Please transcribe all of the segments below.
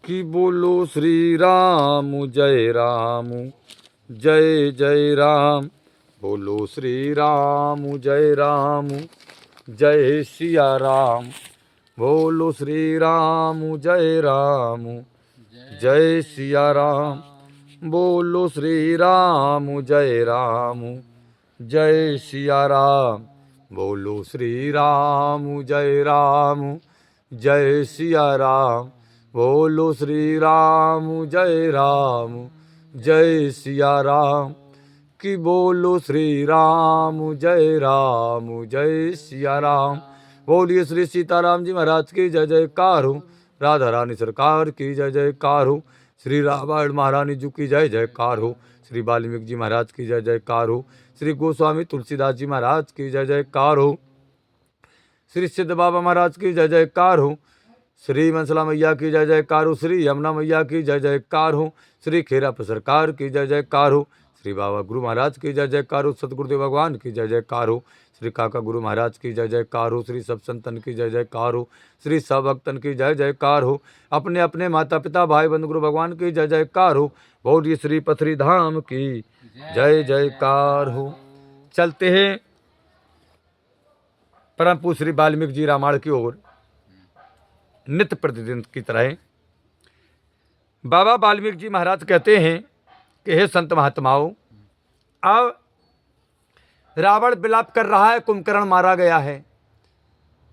कि बोलो श्री राम जय जय राम। बोलो श्री राम जय सिया राम। बोलो श्री राम जय सिया राम। बोलो श्री राम जय सिया राम। बोलो श्री राम जय सिया राम। बोलो श्री राम जय सिया राम। कि बोलो श्री राम जय सिया राम। बोलिए श्री सीताराम जी महाराज की जय जयकार हो। राधा रानी सरकार की जय जयकार हो। श्री रामायण महारानी जी की जय जयकार हो। श्री वाल्मीकि जी महाराज की जय जयकार हो। श्री गोस्वामी तुलसीदास जी महाराज की जय जयकार हो। श्री सिद्ध बाबा महाराज की जय जयकार हो। श्री मंसला मैया की जय जयकार हो। श्री यमुना मैया की जय जयकार हो। श्री खेराप सरकार की जय जयकार हो। श्री बाबा गुरु महाराज की जय जयकार हो। सतगुरुदेव भगवान की जय जयकार हो। श्री काका गुरु महाराज की जय जयकार हो। श्री सब संतन की जय जयकार हो। श्री सब भक्तन की जय जयकार हो। अपने अपने माता पिता भाई बंधु गुरु भगवान की जय जयकार हो। बोलिए श्री पथरी धाम की जय जयकार हो। चलते हैं परम पूज्य श्री वाल्मीकि जी रामायण की ओर। नित्य प्रतिदिन की तरह बाबा वाल्मीकि जी महाराज कहते हैं कि हे संत महात्माओं, अब रावण विलाप कर रहा है, कुंभकर्ण मारा गया है।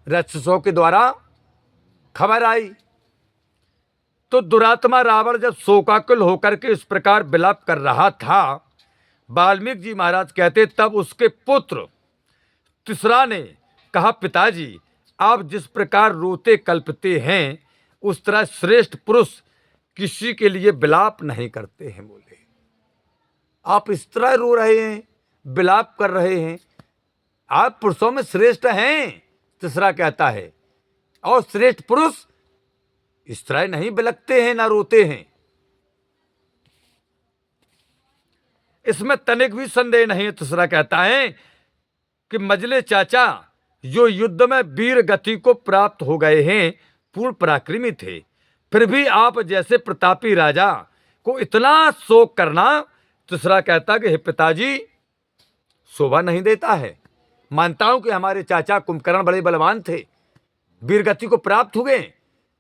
राक्षसों के द्वारा खबर आई तो दुरात्मा रावण जब शोकाकुल होकर के इस प्रकार विलाप कर रहा था, वाल्मीकि जी महाराज कहते तब उसके पुत्र तीसरा ने कहा, पिताजी आप जिस प्रकार रोते कल्पते हैं उस तरह श्रेष्ठ पुरुष किसी के लिए विलाप नहीं करते हैं। बोले आप इस तरह रो रहे हैं, विलाप कर रहे हैं, आप पुरुषों में श्रेष्ठ हैं। तीसरा कहता है, और श्रेष्ठ पुरुष इस तरह नहीं बिलकते हैं ना रोते हैं। इसमें तनिक भी संदेह नहीं है। तीसरा कहता है कि मजले चाचा जो युद्ध में वीर गति को प्राप्त हो गए हैं, पूर्ण पराक्रमी थे, फिर भी आप जैसे प्रतापी राजा को इतना शोक करना, तीसरा कहता कि हे पिताजी शोभा नहीं देता है। मानता हूं कि हमारे चाचा कुंभकर्ण बड़े बलवान थे, वीर गति को प्राप्त हुए,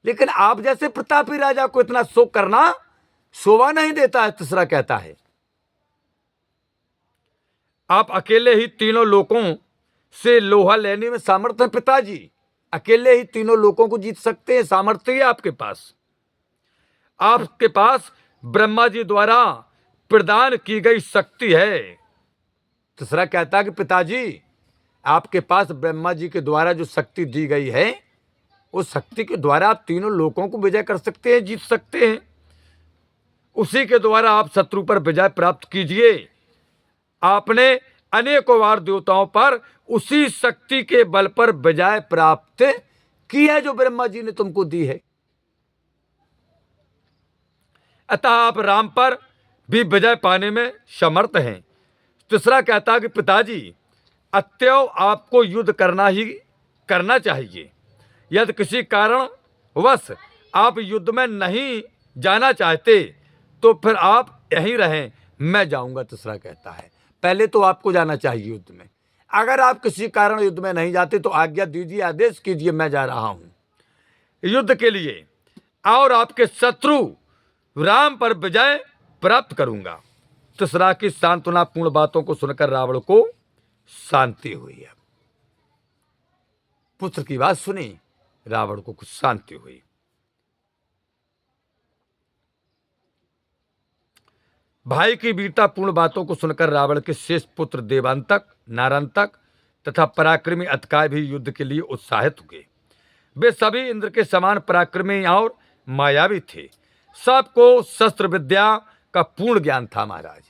लेकिन आप जैसे प्रतापी राजा को इतना शोक करना शोभा नहीं देता है। तीसरा कहता है आप अकेले ही तीनों लोकों से लोहा लेने में सामर्थ्य है। पिताजी अकेले ही तीनों लोकों को जीत सकते हैं, सामर्थ्य है आपके पास। आपके पास ब्रह्मा जी द्वारा प्रदान की गई शक्ति है। तीसरा कहता है कि पिताजी आपके पास ब्रह्मा जी के द्वारा जो शक्ति दी गई है, उस शक्ति के द्वारा आप तीनों लोकों को विजय कर सकते हैं, जीत सकते हैं। उसी के द्वारा आप शत्रु पर विजय प्राप्त कीजिए। आपने अनेकों बार देवताओं पर उसी शक्ति के बल पर विजय प्राप्त की है जो ब्रह्मा जी ने तुमको दी है। अतः आप राम पर भी विजय पाने में समर्थ हैं। तीसरा कहता कि पिताजी अतएव आपको युद्ध करना चाहिए। यदि किसी कारणवश आप युद्ध में नहीं जाना चाहते तो फिर आप यहीं रहें, मैं जाऊंगा। तीसरा कहता है पहले तो आपको जाना चाहिए युद्ध में। अगर आप किसी कारण युद्ध में नहीं जाते तो आज्ञा दीजिए, आदेश कीजिए, मैं जा रहा हूं युद्ध के लिए, और आपके शत्रु राम पर विजय प्राप्त करूंगा। तीसरा की सांत्वनापूर्ण बातों को सुनकर रावण को शांति हुई। है पुत्र की बात सुनी, रावण को कुछ शांति हुई। भाई की वीरतापूर्ण बातों को सुनकर रावण के शेष पुत्र देवांतक, नारांतक तथा पराक्रमी अतकाय भी युद्ध के लिए उत्साहित हुए। वे सभी इंद्र के समान पराक्रमी और मायावी थे। सबको शस्त्र विद्या का पूर्ण ज्ञान था महाराज,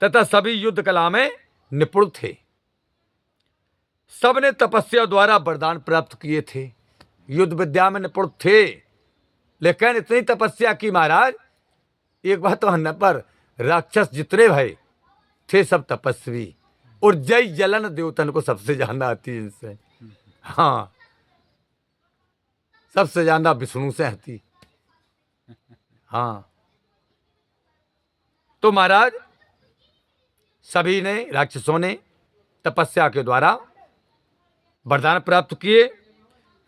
तथा सभी युद्ध कला में निपुण थे। सबने तपस्या द्वारा वरदान प्राप्त किए थे, युद्ध विद्या में निपुण थे, लेकिन इतनी तपस्या की महाराज एक बात तो पर राक्षस जितने भाई थे सब तपस्वी, और जय जलन देवतन को सबसे ज्यादा आती इनसे। हाँ, सबसे ज्यादा विष्णु से आती। हाँ, तो महाराज सभी ने, राक्षसों ने तपस्या के द्वारा वरदान प्राप्त किए।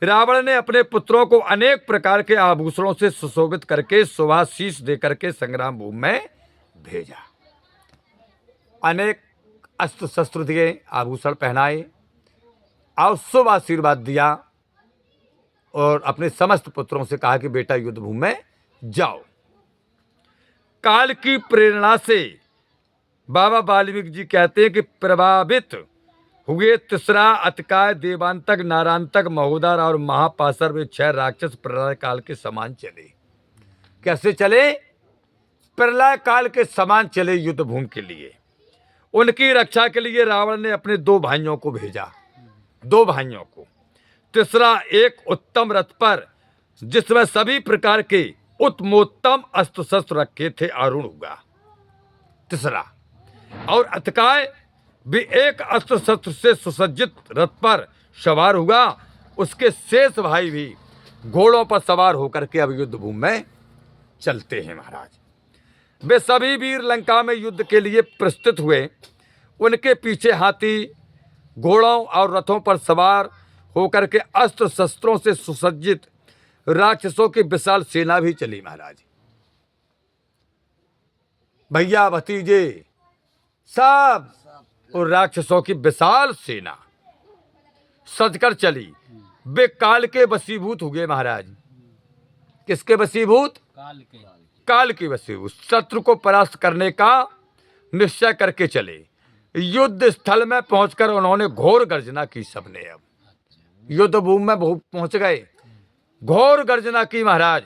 रावण ने अपने पुत्रों को अनेक प्रकार के आभूषणों से सुशोभित करके शुभाशीष देकर के संग्राम भूमि में भेजा। अनेक अस्त्र शस्त्र दिए, आभूषण पहनाए और शुभ आशीर्वाद दिया और अपने समस्त पुत्रों से कहा कि बेटा युद्ध भूमि में जाओ। काल की प्रेरणा से बाबा वाल्मीकि जी कहते हैं कि प्रभावित हुए तीसरा अतिकाय, देवांतक, नारायणतक, महोदर और महापाशर वे 6 राक्षस प्रलय काल के समान चले। कैसे चले? प्रलय काल के समान चले युद्ध भूमि के लिए। उनकी रक्षा के लिए रावण ने अपने 2 भाइयों को भेजा, 2 भाइयों को। तीसरा एक उत्तम रथ पर जिसमें सभी प्रकार के उत्तमोत्तम अस्त्र शस्त्र रखे थे, अरुण होगा तीसरा। और अतिकाय भी एक अस्त्र शस्त्र से सुसज्जित रथ पर सवार हुआ। उसके शेष भाई भी घोड़ों पर सवार होकर के अब युद्ध भूमि में चलते हैं महाराज। वे सभी वीर लंका में युद्ध के लिए प्रस्तुत हुए। उनके पीछे हाथी, घोड़ों और रथों पर सवार होकर के अस्त्र शस्त्रों से सुसज्जित राक्षसों की विशाल सेना भी चली महाराज। भैया भतीजे सब और राक्षसों की विशाल सेना सजकर चली। वे काल के वशीभूत हुए महाराज। किसके वशीभूत? काल के वशीभूत। शत्रु को परास्त करने का निश्चय करके चले। युद्ध स्थल में पहुंचकर उन्होंने घोर गर्जना की। सबने अब युद्ध भूमि में पहुंच गए, घोर गर्जना की महाराज,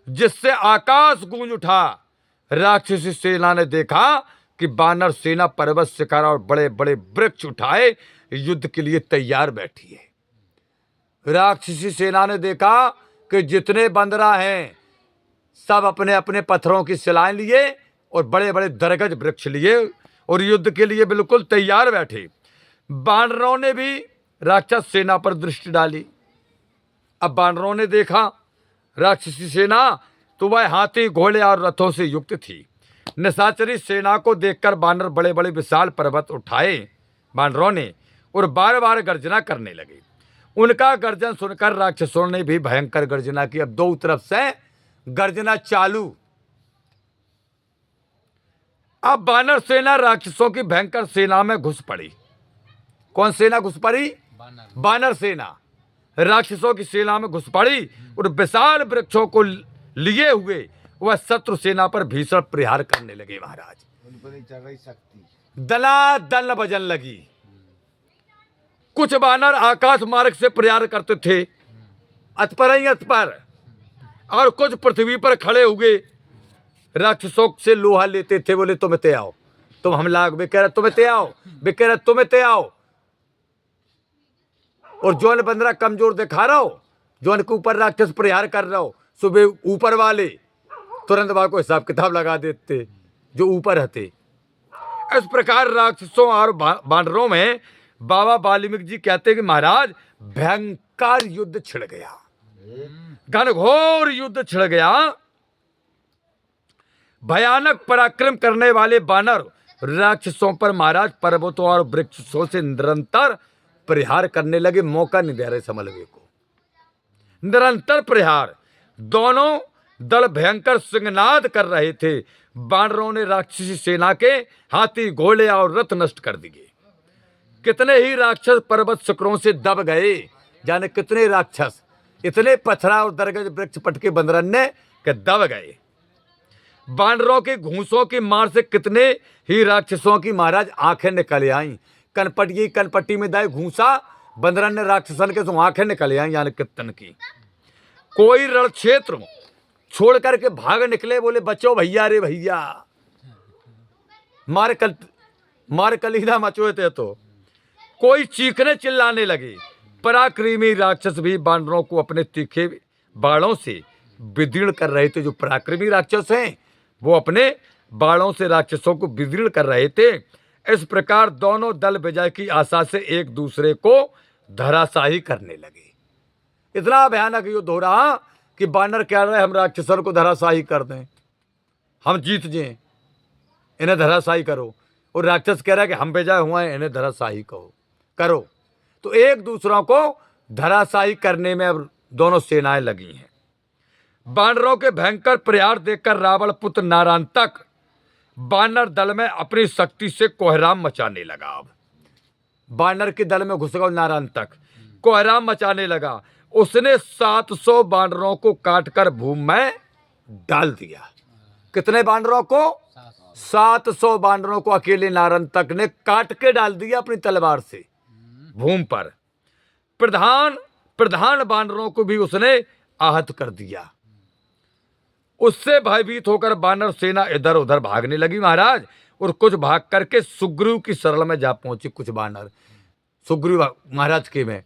जिससे आकाश गूंज उठा। राक्षसी सेना ने देखा कि वानर सेना पर्वत शिखर और बड़े बड़े वृक्ष उठाए युद्ध के लिए तैयार बैठी है। राक्षसी सेना ने देखा कि जितने बंदरा हैं सब अपने अपने पत्थरों की शिलाएं लिए और बड़े बड़े दरगज वृक्ष लिए और युद्ध के लिए बिल्कुल तैयार बैठे। वानरों ने भी राक्षस सेना पर दृष्टि डाली। अब वानरों ने देखा राक्षसी सेना तो वह हाथी, घोड़े और रथों से युक्त थी। निशाचरी सेना को देखकर वानर बड़े बड़े विशाल पर्वत उठाए वानरों ने और बार बार गर्जना करने लगे। उनका गर्जन सुनकर राक्षसों ने भी भयंकर गर्जना की। अब 2 तरफ से गर्जना चालू। अब वानर सेना राक्षसों की भयंकर सेना में घुस पड़ी। कौन सेना घुस पड़ी? वानर सेना राक्षसों की सेना में घुस पड़ी और विशाल वृक्षों को लिए हुए वह शत्रु सेना पर भीषण प्रहार करने लगे महाराज। दला दल बजन लगी। कुछ वानर आकाश मार्ग से प्रहार करते थे, अतपर ही अतपर, और कुछ पृथ्वी पर खड़े हुए राक्षसों से लोहा लेते थे। बोले तुम ते आओ, तुम हमला। वे कह रहे तुम ते आओ, वे कह रहे तुम ते आओ। और जौन बंदरा कमजोर दिखा रहा हो, जौन के ऊपर राक्षस प्रहार कर रहा हो, सुबह ऊपर वाले तुरंत वहां को हिसाब किताब लगा देते जो ऊपर रहते। इस प्रकार राक्षसों और वानरों में बाबा वाल्मीकि जी कहते हैं कि महाराज भयंकर युद्ध छिड़ गया, घनघोर युद्ध छिड़ गया। भयानक पराक्रम करने वाले वानर राक्षसों पर महाराज पर्वतों और वृक्षों से निरंतर प्रहार करने लगे। मौका नहीं दे रहे समलवे को, निरंतर प्रहार। दोनों दल भयंकर सिंहनाद कर रहे थे। वानरों ने राक्षसी सेना के हाथी, घोड़े और रथ नष्ट कर दिए। कितने ही राक्षस पर्वत शिखरों से दब गए। जाने कितने राक्षस, इतने पथरा और दरगज वृक्ष पटके बंदरन्य के दब गए। वानरों के घूंसों की मार से कितने ही राक्षसों की महाराज आंखें निकल आई। कनपट्टी में दाए घूंसा, बंदरन्य राक्षसन के तो आंखें निकल आई। यानी कितन की कोई रण क्षेत्र छोड़ करके भाग निकले। बोले बचो भैया, रे भैया, मार कलीना मचोए थे। तो कोई चीखने चिल्लाने लगे। पराक्रमी राक्षस भी वानरों को अपने तीखे बाणों से विदीर्ण कर रहे थे। जो पराक्रमी राक्षस हैं वो अपने बाणों से राक्षसों को विदीर्ण कर रहे थे। इस प्रकार दोनों दल विजय की आशा से एक दूसरे को धराशाही करने लगे। इतना भयानक युद्ध हो रहा कि वानर कह रहे हम राक्षसों को धराशाही कर दें। हम जीत जाएं, इन्हें धराशायी करो। और राक्षस कह रहा है कि हम बेजाय हुआ है, इन्हें धराशायी करो। तो एक दूसरों को धराशायी करने में अब दोनों सेनाएं लगी हैं। बानरों के भयंकर प्रहार देखकर रावण पुत्र नारायणतक बानर दल में अपनी शक्ति से कोहराम मचाने लगा। अब बानर के दल में घुस गया नारायणतक, कोहराम मचाने लगा। उसने 700 बानरों को काटकर भूमि में डाल दिया। कितने बानरों को? 700 बानरों को अकेले नारायणतक ने काट के डाल दिया अपनी तलवार से भूमि पर। प्रधान बानरों को भी उसने आहत कर दिया। उससे भयभीत होकर बानर सेना इधर उधर भागने लगी महाराज। और कुछ भाग करके सुग्रीव की शरण में जा पहुंची। कुछ बानर सुग्रीव महाराज के में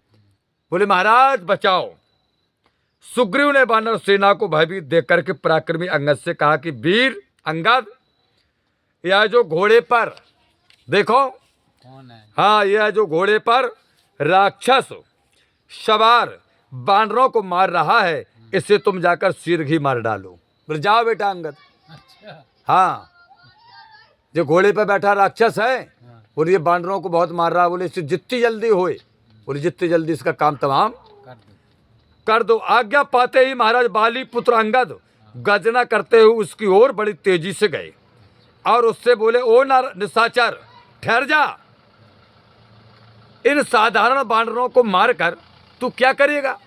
बोले, महाराज बचाओ। सुग्रीव ने बानर सेना को भयभीत देख करके पराक्रमी अंगद से कहा कि वीर अंगद, यह जो घोड़े पर देखो कौन है? हाँ, यह जो घोड़े पर राक्षस सवार बानरों को मार रहा है, इससे तुम जाकर शीघ्र ही मार डालो। बोले जाओ बेटा अंगद। अच्छा। हाँ, जो घोड़े पर बैठा राक्षस है, बोले ये बानरों को बहुत मार रहा है, बोले इससे जितनी जल्दी होए, बोले जितनी जल्दी इसका काम तमाम कर दो। आज्ञा पाते ही महाराज बाली पुत्र अंगद गर्जना करते हुए उसकी ओर बड़ी तेजी से गए और उससे बोले, ओ निशाचर ठहर जा। इन साधारण बानरों को मारकर तू क्या करेगा?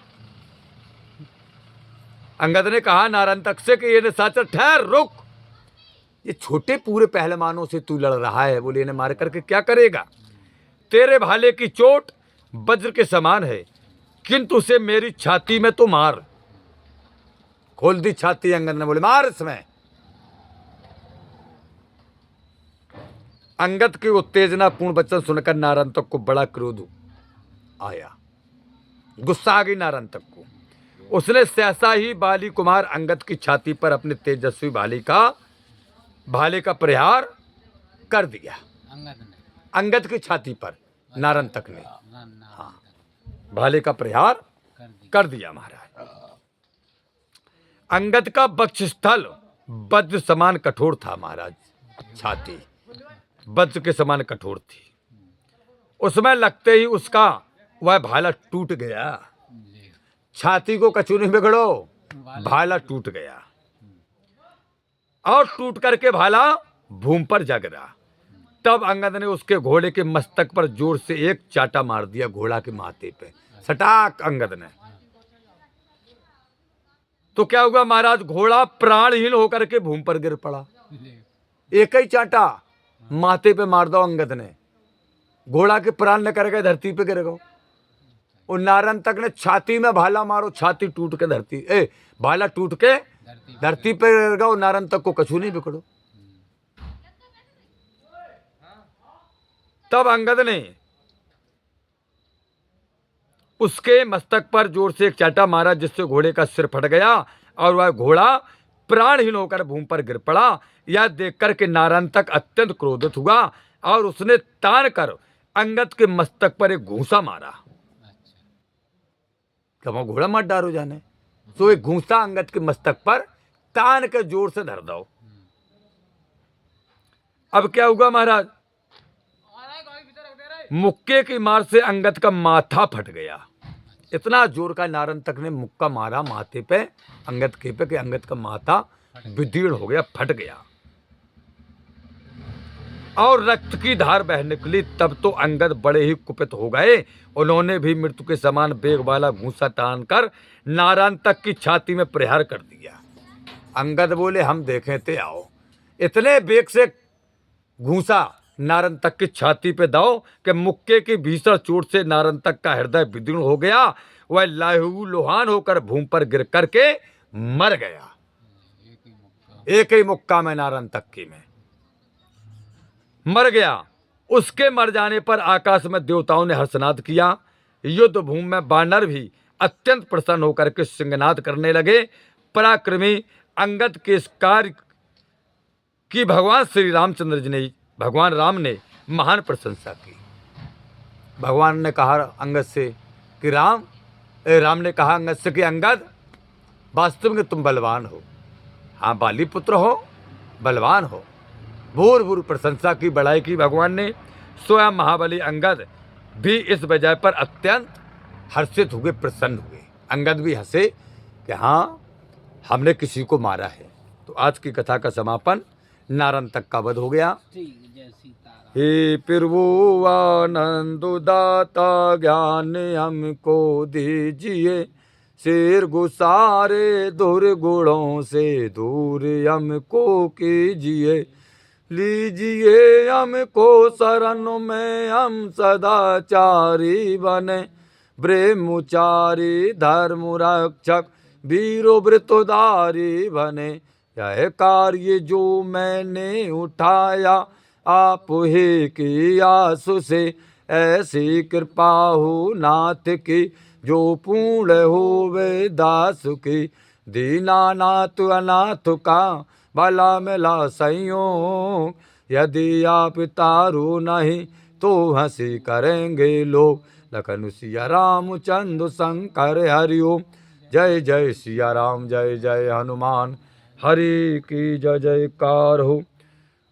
अंगद ने कहा नारायणतक से कि ये निशाचर ठहर, रुक। ये छोटे पूरे पहलवानों से तू लड़ रहा है, बोले इन्हें मार करके क्या करेगा? तेरे भाले की चोट वज्र के समान है, किंतु उसे मेरी छाती में तो मार। खोल दी छाती अंगद ने, बोले मार इसमें। अंगद के उत्तेजनापूर्ण वचन सुनकर नारायणतक को बड़ा क्रोध आया, गुस्सा आ गई नारायणतक को। उसने सहसा ही बाली कुमार अंगद की छाती पर अपने तेजस्वी भाले का प्रहार कर दिया। अंगद की छाती पर नारायणतक ने हाँ भाले का प्रहार कर दिया महाराज। अंगद का वक्षस्थल वज्र समान कठोर था महाराज, छाती वज्र के समान कठोर थी। उसमें लगते ही उसका वह भाला टूट गया। छाती को कछु नहीं बिगड़ो, भाला टूट गया और टूट करके भाला भूमि पर जा गिरा। तब अंगद ने उसके घोड़े के मस्तक पर जोर से एक चाटा मार दिया, घोड़ा के माथे पे सटाक अंगद ने। तो क्या हुआ महाराज? घोड़ा प्राणहीन होकर के भूमि पर गिर पड़ा। एक ही चाटा माथे पे मार दो अंगद ने, घोड़ा के प्राण न कर गए, धरती पे गिर गए। और नारायणतक ने छाती में भाला मारो, छाती टूट के भाला टूट के धरती पे गिर गया। नारायणतक को कछु नहीं बिगड़ो। तब अंगद ने उसके मस्तक पर जोर से एक चाटा मारा, जिससे घोड़े का सिर फट गया और वह घोड़ा प्राणहीन होकर भूमि पर गिर पड़ा। यह देखकर के नारायणतक अत्यंत क्रोधित हुआ और उसने तान कर अंगद के मस्तक पर एक घूंसा मारा। कब घोड़ा मत डारो जाने, तो एक घूंसा अंगद के मस्तक पर तान के जोर से धर दो। अब क्या हुआ महाराज? मुक्के की मार से अंगद का माथा फट गया। इतना जोर का नारायणतक ने मुक्का मारा माथे पे अंगद के पे कि अंगद का माथा विदीर्ण हो गया, फट गया और रक्त की धार बह निकली। तब तो अंगद बड़े ही कुपित हो गए। उन्होंने भी मृत्यु के समान बेग वाला घूंसा तान कर नारायणतक की छाती में प्रहार कर दिया। अंगद बोले हम देखें ते आओ। इतने बेग से घूंसा नारायणतक की छाती पे दाओ कि मुक्के की भीषण चोट से नारायणतक का हृदय विदीर्ण हो गया। वह लहू लुहान होकर भूमि पर गिर करके मर गया। एक ही मुक्का में नारायणतक की में मर गया। उसके मर जाने पर आकाश में देवताओं ने हर्षनाद किया। युद्ध भूमि में बानर भी अत्यंत प्रसन्न होकर के सिंहनाद करने लगे। पराक्रमी अंगद के इस कार्य की भगवान राम ने महान प्रशंसा की। भगवान ने कहा अंगद से कि राम ने कहा अंगद से कि अंगद वास्तव में तुम बलवान हो, हाँ बाली पुत्र हो, बलवान हो। भूर भूर प्रशंसा की, बड़ाई की भगवान ने। स्वयं महाबली अंगद भी इस वजह पर अत्यंत हर्षित हुए, प्रसन्न हुए। अंगद भी हंसे कि हाँ, हमने किसी को मारा है। तो आज की कथा का समापन नारन तक का वध हो गया। हे प्रभु आनंद दाता ज्ञान हमको दीजिए, शेर गुसारे दुर्गुणों से दूर हमको कीजिए। लीजिए हमको शरण में, हम सदाचारी बने, ब्रह्मचारी धर्म रक्षक वीरो वृतोधारी बने। यह कार्य जो मैंने उठाया आप ही की आसु से, ऐसी कृपा हो नाथ की जो पूर्ण होवे दास की। दीनानाथ अनाथ का भला मिला संयोग, यदि आप तारो नहीं तो हंसी करेंगे लोग। लखन सिया रामचंद्र शंकर हरिओम। जय जय सिया राम, जय जय हनुमान, हरि की जय जयकार हो।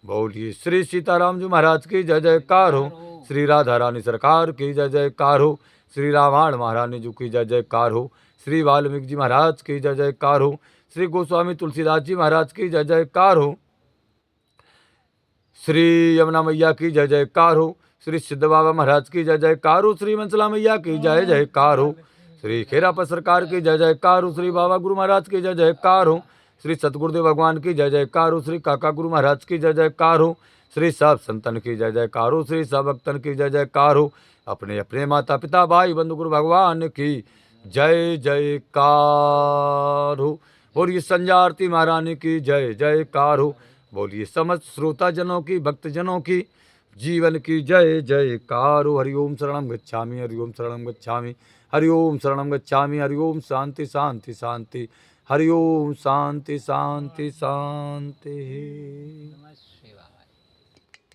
बोलिए श्री सीताराम जी महाराज की जय जयकार हो। श्री राधा रानी सरकार की जय जयकार हो। श्री रामायण महारानी जी की जय जयकार हो। श्री वाल्मीकि जी महाराज की जय जयकार हो। श्री गोस्वामी तुलसीदास जी महाराज की जय जयकार हो। श्री यमुना मैया की जय जयकार हो। श्री सिद्ध बाबा महाराज की जय जयकार हो। श्री मंसला मैया की जय जयकार हो। श्री खेरापा सरकार की जय जयकार हो। श्री बाबा गुरु महाराज की जय जयकार हो। श्री सतगुरुदेव भगवान की जय जयकार हो। श्री काका गुरु महाराज की जय जयकार हो। श्री सब संतन की जय जयकार हो। श्री सब भक्तन की जय जयकार हो। अपने अपने माता पिता भाई बंधु गुरु भगवान की जय जयकार हो। और ये संध्या आरती महारानी की जय जयकार हो। बोलिए समस्त श्रोता जनों की, भक्त जनों की जीवन की जय जयकार हो। हरिओम शरणम गच्छामि, हरिओम शरणम गच्छामि, हरिओम शरणम गच्छामि, हरिओम शांति शांति शांति, हरिओम शांति शांति शांति।